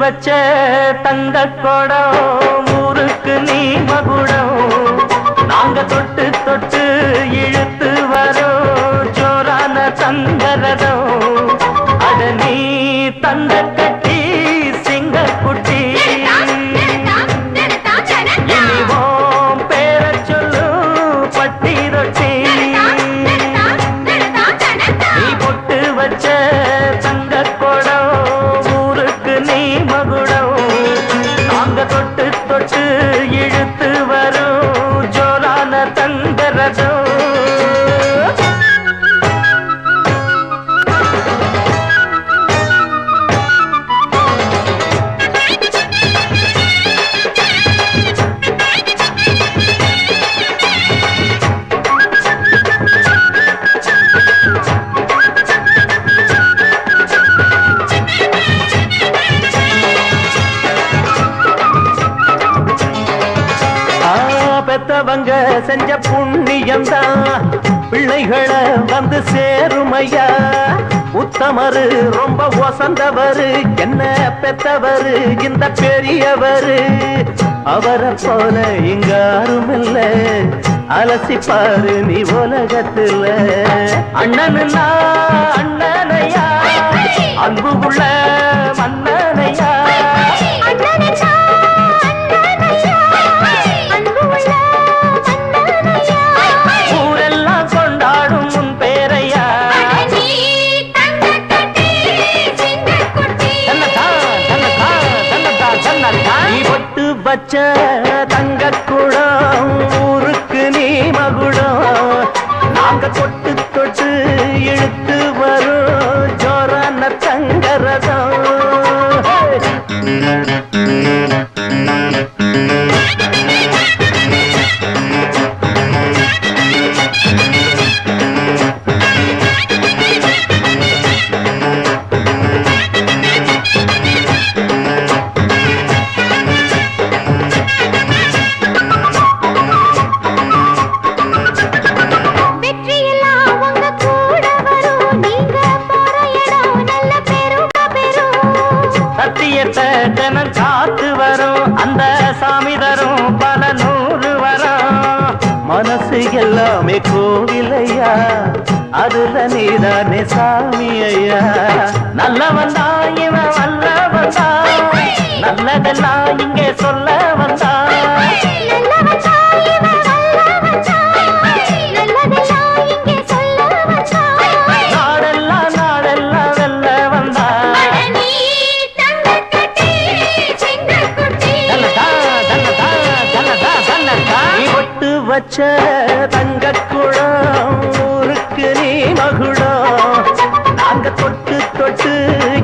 வச்ச தங்க கொடம் ஊருக்கு நீ மகுடம் நாங்க தொட்டு தொட்டு இழுத்து வரோம் ஜோரான தங்கரதம் அட நீ தங்க கட்டி சிங்க குட்டி இனிவோம் பேர சொல்லு பட்டி ரொட்டி நீ பொட்டு வச்ச தங்க கொடம் ஊருக்கு நீ மகுடம் நாங்க தொட்டு தொட்டு இழுத்து வரும் ஜோரான தங்கரதம் பெத்தவங்க செஞ்ச புண்ணியம்தான் பிள்ளைகளை வந்து சேருமையா உத்தமரு ரொம்ப ஒசந்தவரு என்ன பெத்தவரு இந்த பெரியவரு அவரை போல இங்க யாரும் இல்ல அலசிப்பாரு நீ உலகத்துல அண்ணனுன்னா அண்ணனையா அன்பு உள்ள மன்னனையா வச்ச தங்க குடம் ஊருக்கு நீ மகுடம் நாங்க தொட்டு தொட்டு இழுத்து வரும் ஜோரான தங்கரதம் காத்து வரும் அந்த சாமி தரும் பல நூறு வரும் மனசு எல்லாமே கோவிலையா அதுல நீதானே சாமி ஐயா நல்லவன் தான் இவன் வல்லவன் தான் நல்லதெல்லாம் இங்கே சொல்ல வந்தான் வச்ச தங்க குடம் ஊருக்கு நீ மகுடம் நாங்க தொட்டு தொட்டு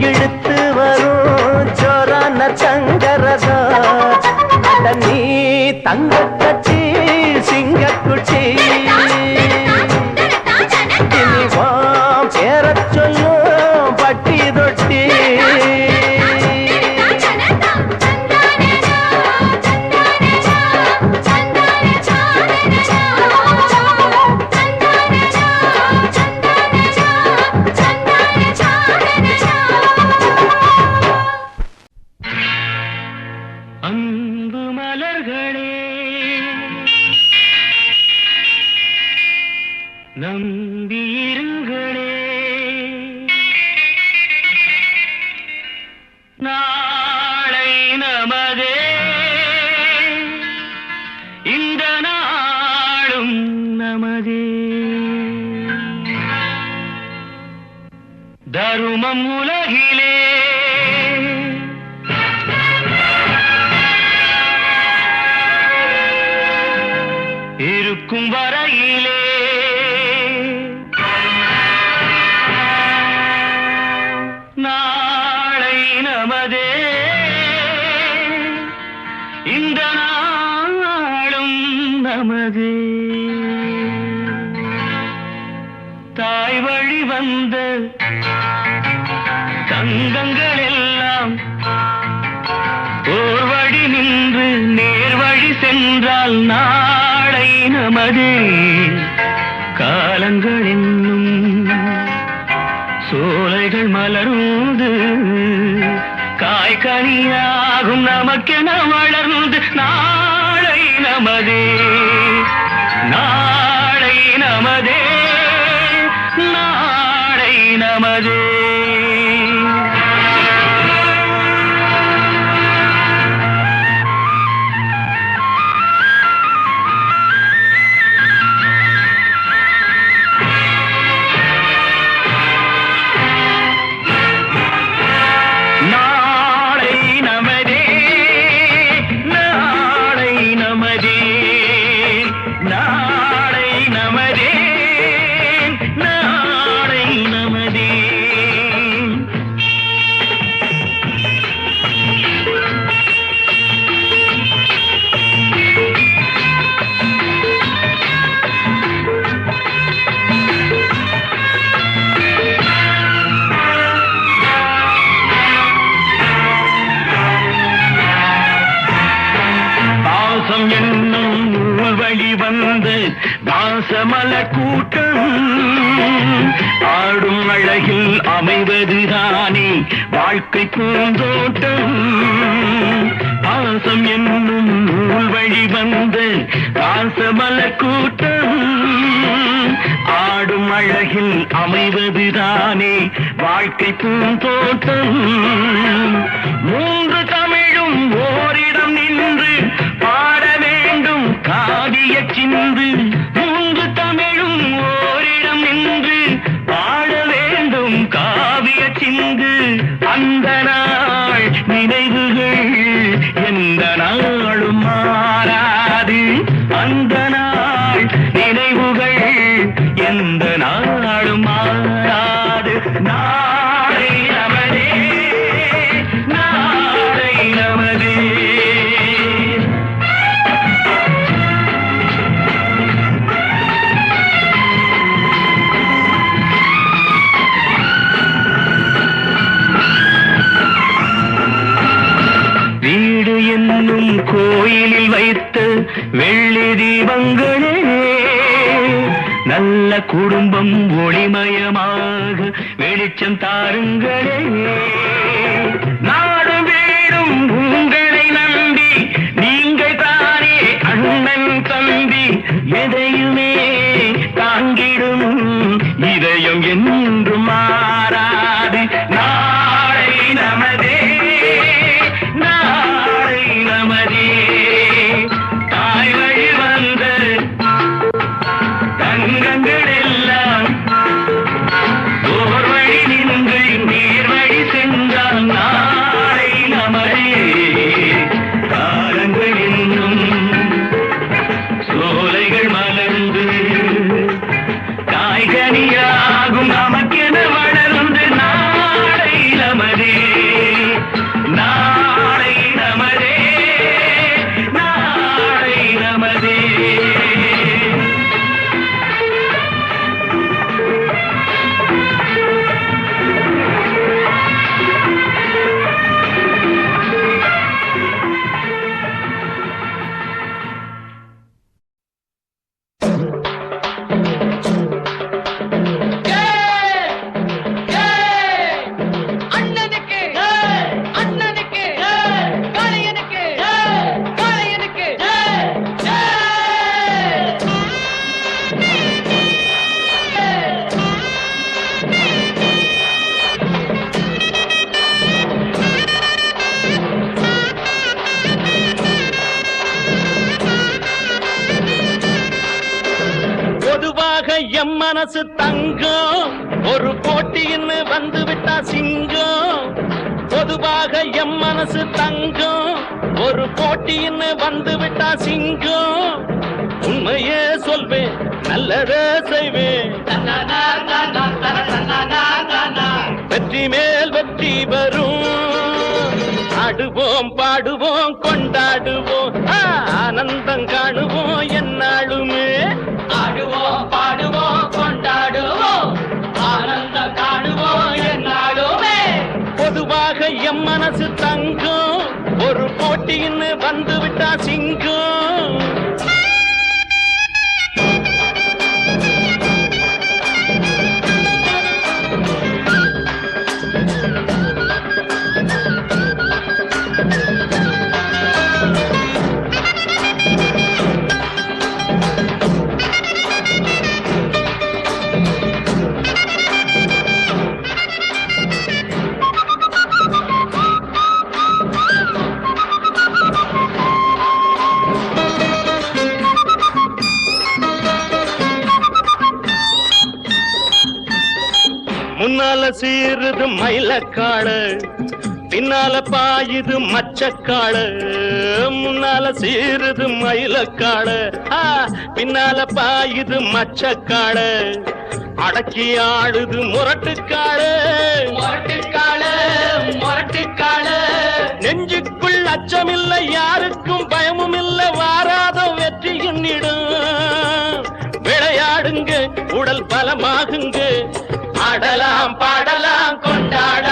இழுத்து வரும் ஜோரான தங்கரதம் அட நீ தங்க கட்டி சிங்க குட்டி இனிவாம் பேர சொல்லும் பட்டி தொட்டி அன்பு மலர்களே நம்பியிருங்களே நாளை நமதே இந்த நாளும் நமதே தருமம் உலகிலே இருக்கும் வரையிலே நாளை நமதே இந்த நாளும் நமதே தாய் வழி வந்த தங்கங்கள் எல்லாம் ஓர் வழி நின்று நேர் வழி சென்றால் நாளை நமதே காலங்கள் என்னும் சோலைகள் மலர்ந்து காய் காய்கனியாகும் நமக்கென வளர்ந்து நாளை நமதே, நாளை நமதே, நாளை நமதே. தாசமல கூட்டம் ஆடும் அழகில் அமைவதுதானே வாழ்க்கை பூந்தோட்டம். பாசம் என்னும் நூல் வழி வந்து தாசமல கூட்டம் ஆடும் அழகில் அமைவதுதானே வாழ்க்கை பூந்தோட்டம். மூன்று தமிழும் ஓரிடம் நின்று பாட வேண்டும் காவிய சிந்து. மூன்று தமிழும் ஓரிடம் நின்று பாட வேண்டும் காவிய சிந்து. அந்த நாள் நினைவுகள் எந்த நாளும் மாறாது. அந்த நாள் நினைவுகள் எந்த நாளும் மாறாது. நாளை நமதே, நாளை நமதே. வீடு என்னும் கோயிலில் வைத்த வெள்ளி தீபங்களே, நல்ல குடும்பம் ஒளிமயமாக வெளிச்சம் தாருங்களே. நாடு வீடும் உங்களை நம்பி நீங்கள் தானே அண்ணன் தம்பி. எதையுமே தாங்கிடும் இதயம் என்றும் மாறாது. நாளை நமதே, நாளை நமதே. தாய் வழி வந்த தங்கங்கள் எல்லாம் ஓர் வழி நின்று நீர் வழி சென்றால் நாளை நமதே. காலங்கள் இன்னும் சோலைகள் மலர்ந்து காய்கனியாகும் நமக்கென வளர்ந்து நாளை நமதே, நாளை நமதே, நாளை நமதே. பொதுவாக எம் மனசு தங்கம் ஒரு போட்டின்னு வந்து விட்டா சிங்கம். பொதுவாக எம் மனசு தங்கம் ஒரு போட்டின்னு வந்து விட்டா சிங்கம். உண்மையே சொல்வேன் நல்லதே செய்வேன். வெற்றி மேல் வெற்றி வரும். ஆடுவோம் பாடுவோம் கொண்டாடுவோம் ஆனந்தம் காணுவோம் என்னாலுமே. ஆடுவோம் பாடுவோம் கொண்டாடுவோம் ஆனந்தம் காணுவோம் என்னாலுமே. பொதுவாக எம் மனசு தங்கம் ஒரு போட்டின்னு வந்து விட்டா சிங்கம். சீருது மயிலக்காடு, பின்னால பாயுது மச்சக்காடு. முன்னால சீருது மயிலக்காடு, பின்னால பாயுது மச்சக்காடு. அடக்கி ஆடுது முரட்டுக்காடு, முரட்டுக்காடு, முரட்டுக்காடு. நெஞ்சுக்குள் அச்சமில்லை, யாருக்கும் பயமும் இல்லை, வாராத வெற்றி எண்ணிடும். விளையாடுங்க, உடல் பலமாகுங்க, ஆடலாம் பாடலாம் கொண்டாட